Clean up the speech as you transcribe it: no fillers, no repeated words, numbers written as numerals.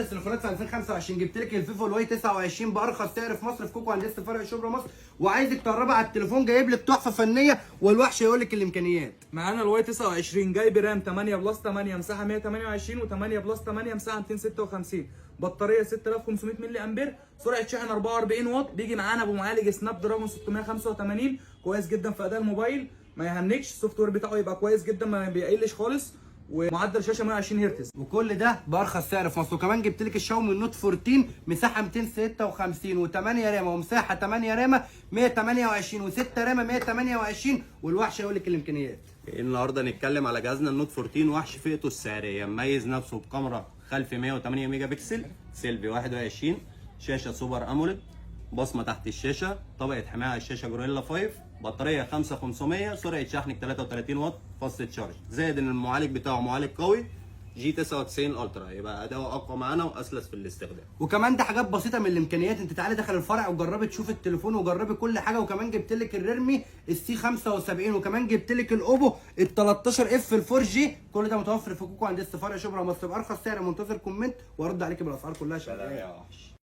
التليفونات في 2025 جبت لك الفيفو الواي 29 بارخص سعر في مصر في كوكو هندسه فرع شبرا مصر، وعايزك تقربها على التليفون، جايب لك تحفه فنيه والوحش يقول لك الامكانيات. معانا الواي 29 جايب رام 8 بلس 8 مساحه 128 و8 بلس 8 مساحه 256، بطاريه 6500 ملي امبير، سرعه شحن 44 واط. بيجي معانا ابو معالج سناب دراجون 685 كويس جدا في اداء الموبايل، ما يهنكش. السوفت وير بتاعه يبقى كويس جدا ما بيقلش خالص، ومعدل شاشه 120 هرتز. وكل ده بارخص سعر في مصر. وكمان جبت لك الشاومي النوت 14 مساحه 256 و8 رامه ومساحه 8 رامه 128 و6 رامه 128، والوحش يقول لك الامكانيات. النهارده نتكلم على جهازنا النوت 14 وحش فئته السعريه، مميز نفسه بكاميرا خلفي 108 ميجا بكسل، سيلفي 21، شاشه سوبر اموليد، بصمه تحت الشاشه، طبقه حمايه على الشاشه جوريلا 5، بطاريه 5500، سرعه شحن 33 واط فاست تشارج، زائد ان المعالج بتاعه معالج قوي جي 99 الترا، يبقى اداؤه اقوى معانا واسلس في الاستخدام. وكمان ده حاجات بسيطه من الامكانيات. انت تعالي داخل الفرع وجربي تشوف التليفون وجربي كل حاجه. وكمان جبت لك الريلمي السي 75، وكمان جبت لك الاوبو ال 13 اف ال 4 جي. كل ده متوفر في كوكو هندسه فرع شبرا مصر بارخص سعر. منتظر كومنت وارد عليك بالاسعار كلها. سلام يا وحش.